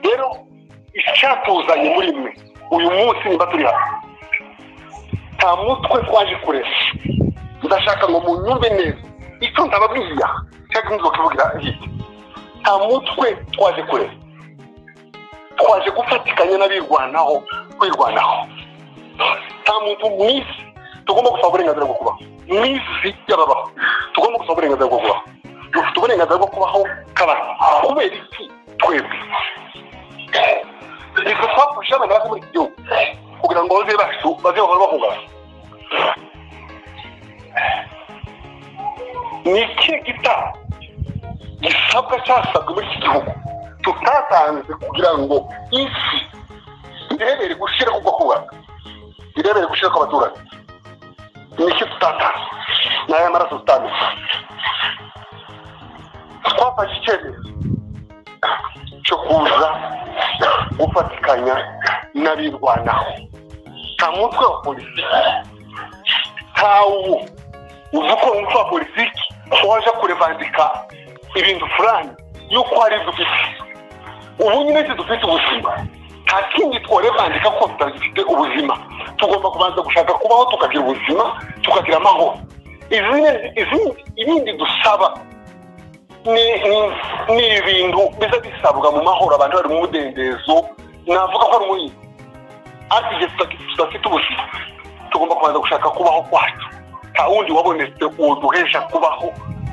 rero icyatuzanye muri mwe uyu munsi niba turi hano nta mutwe twaje kureba ndashaka ngo munyumve neza icyo ndababwira cyangwa nzokivugira hirya nta mutwe twaje kureba twaje gufatikanya n'abirwanaho kwirwanaho nta muntu mu isi tugomba gusaba uburenganzira bwo kubaho mu isi y'ababaho tugomba gusaba uburenganzira bwo kubaho dufite uburenganzira bwo kubaho k'abantu kubera iki twebwe nitwe twafashe abana baje muri iki gihugu kugira ngo ababyeyi bacu baze bahora bahungabana ni ikihe gitabo gisabwa cyasabwe muri iki gihugu tutatanze kugira ngo isi irebere gushira kugwa kubaka irebere gushira kw'abaturage ni iki tutatanze n'aya maraso tutanditse twafashe icyemezo cyo kuza gufatikanya n'abirwanaho nta mutwe wa politiki ntawo uzi ko umutwe wa politiki waje kurevandika ibintu fulani yuko hari dufite ubu nyine dufite ubuzima nta kindi twarevandika ko tutagifite ubuzima tugomba kubanza gushaka kubaho tukagira ubuzima tukagira amahoro ibindi dusaba ni ibintu biza bisabwa mu mahoro abantu bari mu mudendezo navuga ko ari umuyi ariko igihe tudafite ubuzima tugomba kubanza gushaka kubaho kwacu nta wundi wabonetse uduhesha kubaho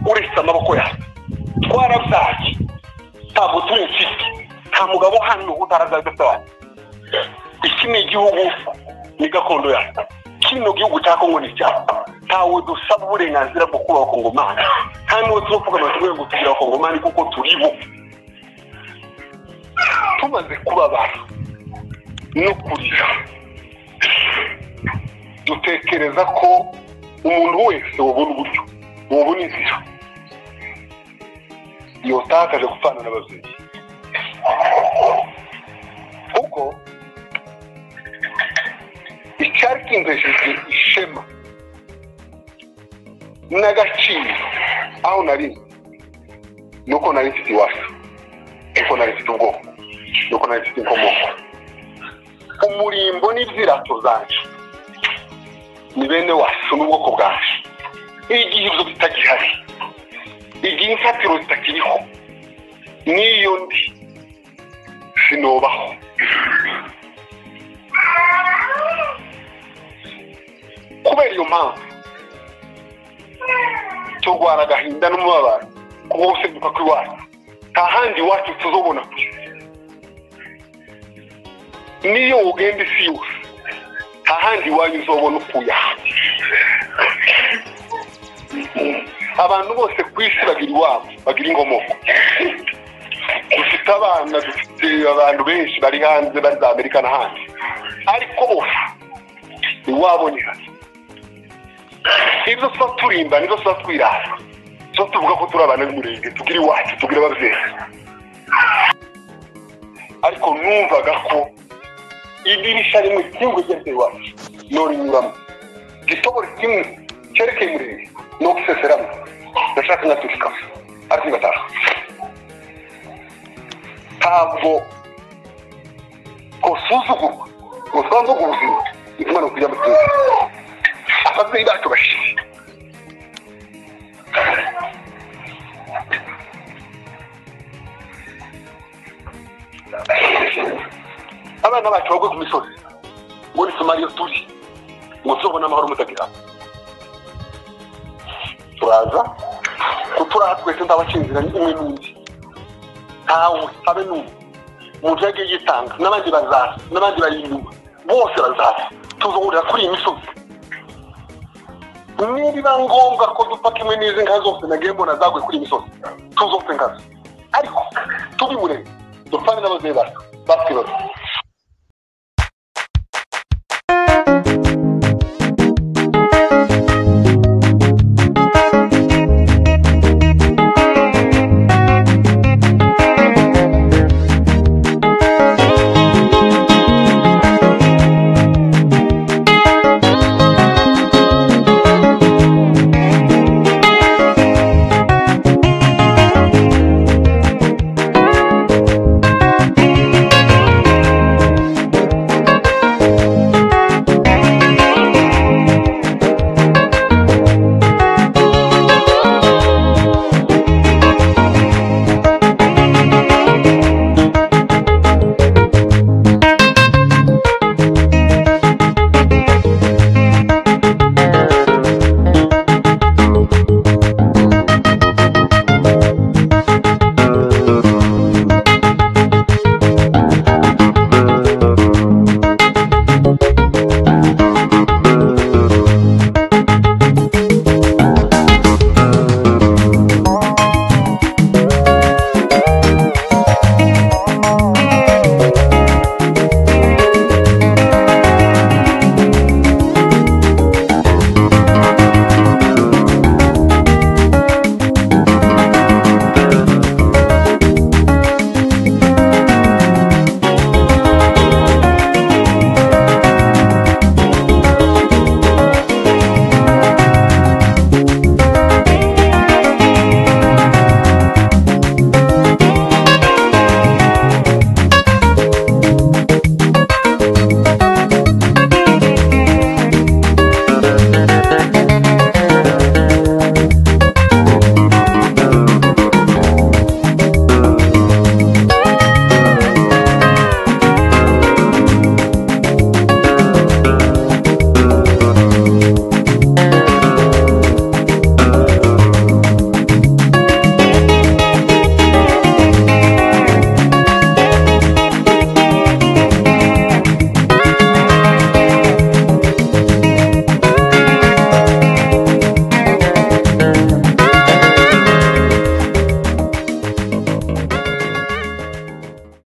uretse amaboko yacu twarabyaye ntabwo turi inshuti nta mugabo hano utarazadufite iki ni igihugu ni gakondo yacu kino gihugu cya Kongo ni cyacu ntawe dusaba uburenganzira bwo kuba abakongomani nta n'uwo tuvuga ngo tugira abakongomani kuko turibo tumaze kubabara no kurira dutekereza ko umuntu wese wabona uburyo wabona inzira yotakaje gupfana n'ababyeyi kuko icyari kinzesheje ishema n'agaciro aho nari nuko nari mfite iwacu nuko nari mfite ubwoko nuko nari mfite inkomoko umurimbo n'ibyirato zacu ni bene wacu n'ubwoko bwacu igihe ibyo bitagihari igihe imfatiro zitakiriho n'iyo ndi sinobaho kubera iyo mpamvu turwara agahinda n'umubabaro kuba guseduka kw'iwacu nta handi iwacu tuzobona niyo ugenda isi yose nta handi iwanyu uzobona upfuye abantu bose ku isi bagira iwabo bagira inkomoko dufite abana dufite abantu benshi bari hanze bari za Amerika n'ahandi ariko bose iwabo ni hano ibyo tuba turimba nizo tuba twirara tuba tuvuga ko turi abana b'umurenge tugira iwacu tugira ababyeyi ariko numvaga ko idirisha rimwe kimwe ryose iwacu norinyuramo igitoboro kimwe cyerekeye umurenge no guseseramo ndashaka ngaturika ariko ngataha ntabwo gusuzugurwa gusuzugura ubuzima bituma no kujya mu gihugu ababyeyi bacu bashize abana bacu bagwe ku misozi ngo ni Somalia turi ngo tuzobona amahoro mutagira turaza kuturaha twese ndabacinzira umwe n'undi ntawe habe n'umwe umuntu yagiye yitanga n'abandi bazaza n'abandi bari inyuma bose bazaza tuzahurira kuri iyi misozi niba ngombwa ko dupaka imwe n'izi nka zose nagiye mbona zagwe kuri iyi misozi tuzose nkazo ariko tubimurenge dupfane n'ababyeyi bacu batwibaza